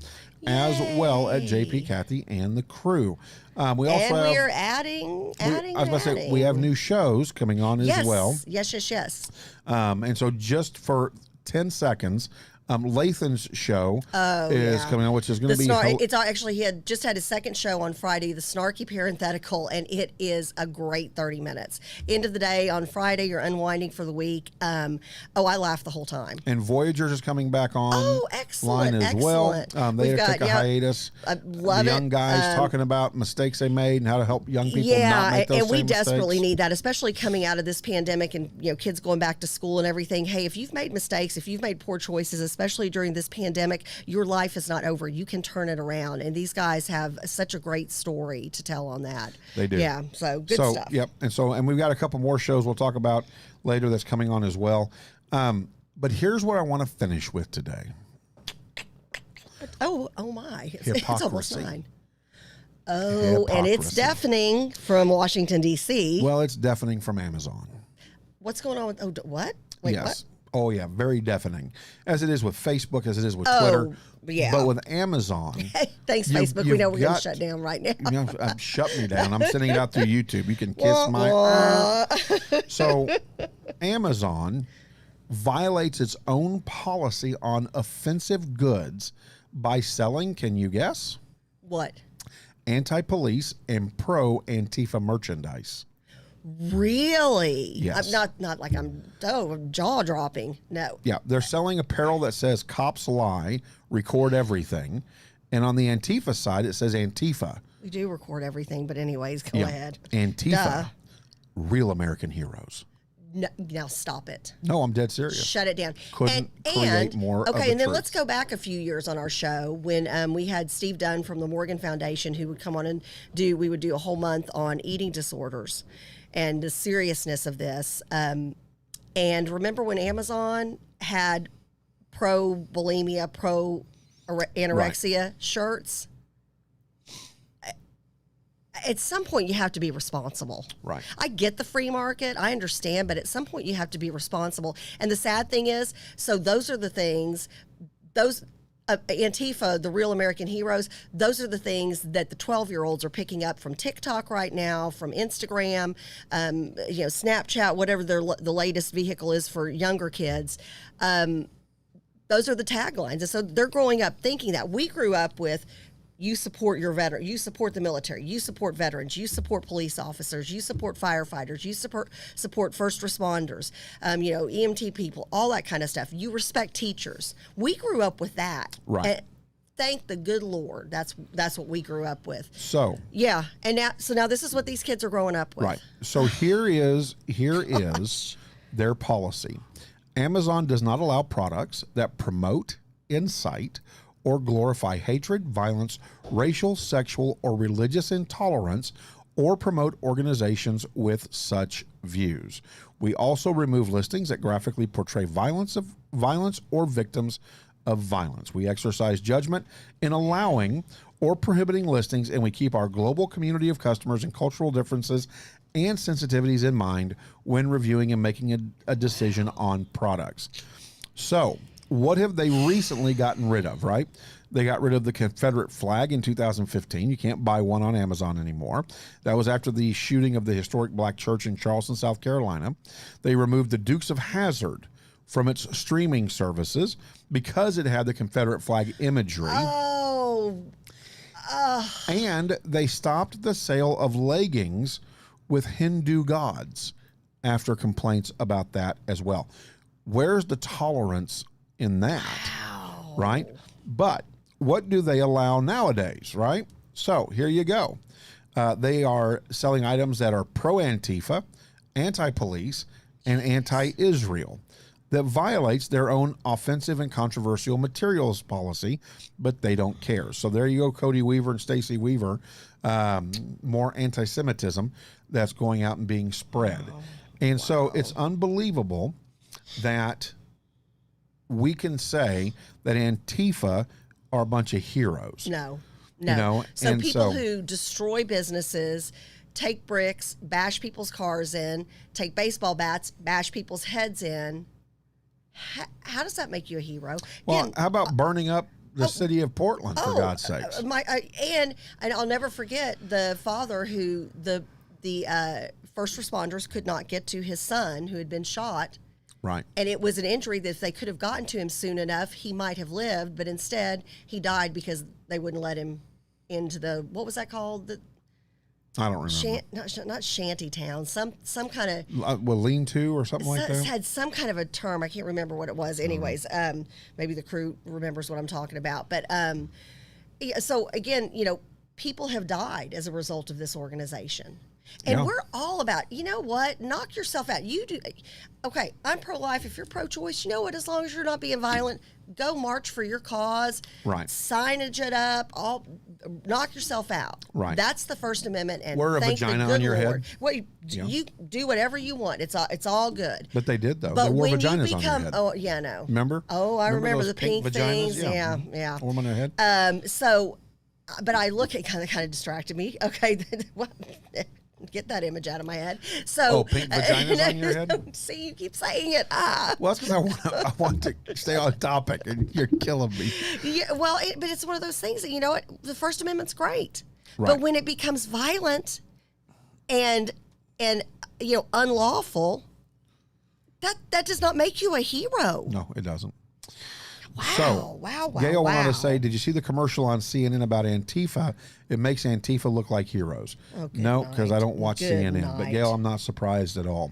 show, as well at JP, Kathy, and the crew. We also have, we're adding. I was about to say, we have new shows coming on as well. Yes. And so just for 10 seconds, Lathan's show is coming on, which is going to be... It's actually, he had just had his second show on Friday, The Snarky Parenthetical, and it is a great 30 minutes. End of the day, on Friday, you're unwinding for the week. I laughed the whole time. And Voyagers is coming back on excellent, line as well. They took a hiatus. I love the young guys talking about mistakes they made and how to help young people not make those and we same desperately mistakes. need that, especially coming out of this pandemic and kids going back to school and everything. Hey, if you've made mistakes, if you've made poor choices, especially during this pandemic, your life is not over. You can turn it around. And these guys have such a great story to tell on that. They do. Yeah, so good stuff. Yep. And we've got a couple more shows we'll talk about later that's coming on as well. But here's what I want to finish with today. Oh my. Hypocrisy. It's almost 9. Oh, and it's deafening from Washington, D.C. Well, it's deafening from Amazon. What's going on with, what? Wait, yes. what? Oh, yeah, very deafening. As it is with Facebook, as it is with Twitter. Yeah. But with Amazon. Thanks, Facebook. We know we're going to shut down right now. Shut me down. I'm sending it out through YouTube. You can kiss my... So, Amazon violates its own policy on offensive goods by selling, can you guess? What? Anti-police and pro-Antifa merchandise. Really? Yes. I'm not like I'm jaw dropping. No. Yeah, they're selling apparel that says "Cops lie, record everything," and on the Antifa side it says Antifa. We do record everything, but anyways, go ahead. Antifa, real American heroes. No, now stop it. No, I'm dead serious. Shut it down. Couldn't create more. Okay, and then truth. let's go back a few years on our show when we had Steve Dunn from the Morgan Foundation who would come on and we would do a whole month on eating disorders and the seriousness of this. And remember when Amazon had pro bulimia, pro anorexia shirts? At some point, you have to be responsible. Right. I get the free market. I understand. But at some point, you have to be responsible. And the sad thing is, so those are the things, Antifa, the real American heroes, those are the things that the 12-year-olds are picking up from TikTok right now, from Instagram, Snapchat, whatever the latest vehicle is for younger kids. Those are the taglines. And so they're growing up thinking that. We grew up with, you support your veteran, you support the military, you support veterans, you support police officers, you support firefighters, you support first responders, EMT people, all that kind of stuff. You respect teachers. We grew up with that. Right. And thank the good Lord. That's what we grew up with. So yeah, and now this is what these kids are growing up with. Right. So here is their policy. Amazon does not allow products that promote, incite, or glorify hatred, violence, racial, sexual, or religious intolerance, or promote organizations with such views. We also remove listings that graphically portray violence or victims of violence. We exercise judgment in allowing or prohibiting listings, and we keep our global community of customers and cultural differences and sensitivities in mind when reviewing and making a decision on products. So, what have they recently gotten rid of, right? They got rid of the Confederate flag in 2015. You can't buy one on Amazon anymore. That was after the shooting of the historic black church in Charleston, South Carolina. They removed the Dukes of Hazzard from its streaming services because it had the Confederate flag imagery. And they stopped the sale of leggings with Hindu gods after complaints about that as well. Where's the tolerance in that? Wow. Right? But what do they allow nowadays, right? So here you go. They are selling items that are pro-Antifa, anti-police, and anti-Israel that violates their own offensive and controversial materials policy, but they don't care. So there you go, Cody Weaver and Stacey Weaver, more anti-Semitism that's going out and being spread. And so it's unbelievable that we can say that Antifa are a bunch of heroes. No. So people who destroy businesses, take bricks, bash people's cars in, take baseball bats, bash people's heads in. How does that make you a hero? Well, how about burning up the city of Portland, for God's sakes. And I'll never forget the father who the first responders could not get to his son who had been shot. Right. And it was an injury that if they could have gotten to him soon enough, he might have lived. But instead, he died because they wouldn't let him into the, what was that called? I don't remember. Not shanty town. Some kind of lean-to or something like that. Had some kind of a term. I can't remember what it was. Anyways, maybe the crew remembers what I'm talking about. But yeah, so again, people have died as a result of this organization. And we're all about, you know what? Knock yourself out. You do. Okay, I'm pro-life. If you're pro-choice, you know what? As long as you're not being violent, go march for your cause. Right. Signage it up. Knock yourself out. Right. That's the First Amendment. And wear a vagina on your head. Well, you do whatever you want. It's all good. But they did though. But they wore when vaginas you become, on their head. oh yeah, no. Remember? Oh, I remember the pink vaginas? things. Yeah. Wore them on their head. So, but I look at kind of distracted me. Okay. Get that image out of my head. So, pink vaginas on your head? See, you keep saying it. Well, that's because I want to stay on topic, and you're killing me. Yeah, well, but it's one of those things that, you know what? The First Amendment's great. Right. But when it becomes violent and unlawful, that does not make you a hero. No, it doesn't. Wow, wow. Gail went on to say, did you see the commercial on CNN about Antifa? It makes Antifa look like heroes. Oh, no, because I don't watch CNN. night. But Gail, I'm not surprised at all.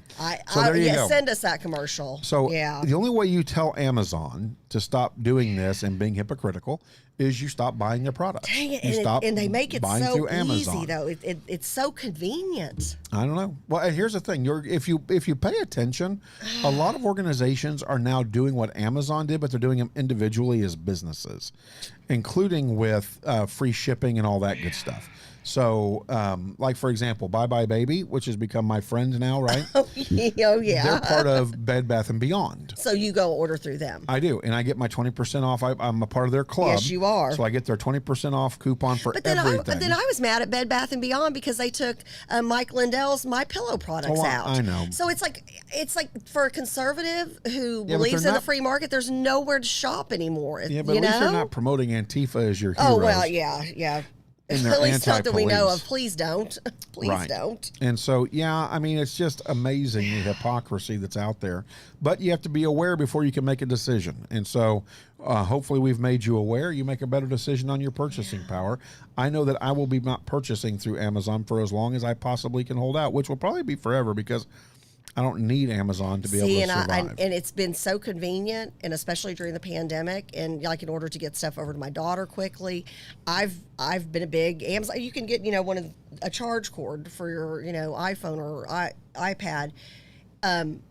So there you go. Send us that commercial. So the only way you tell Amazon to stop doing this and being hypocritical is you stop buying their products. Dang it, and they make it so easy, though. It's so convenient. I don't know. Well, and here's the thing: if you pay attention, a lot of organizations are now doing what Amazon did, but they're doing them individually as businesses, including with free shipping and all that good stuff. So, like for example, Bye Bye Baby, which has become my friend now, right? Oh yeah. They're part of Bed Bath & Beyond. So you go order through them. I do, and I get my 20% off. I'm a part of their club. Yes, you are. So I get their 20% off coupon for everything. But then I was mad at Bed Bath & Beyond because they took Mike Lindell's My Pillow products out. I know. So it's like for a conservative who believes in the free market, there's nowhere to shop anymore. Yeah, but at least they're not promoting Antifa as your heroes. Oh well, yeah. At least not that we know of. Please don't. Please don't. And so, yeah, I mean, it's just amazing the hypocrisy that's out there. But you have to be aware before you can make a decision. And so hopefully we've made you aware. You make a better decision on your purchasing power. I know that I will be not purchasing through Amazon for as long as I possibly can hold out, which will probably be forever because I don't need Amazon to be able to survive. And it's been so convenient, and especially during the pandemic, and like in order to get stuff over to my daughter quickly, I've been a big Amazon. You can get a charge cord for your iPhone or iPad.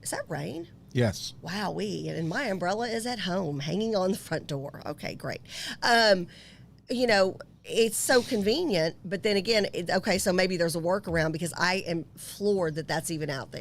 Is that rain? Yes. Wowee. And my umbrella is at home, hanging on the front door. Okay, great. It's so convenient, but then again, so maybe there's a workaround because I am floored that that's even out there.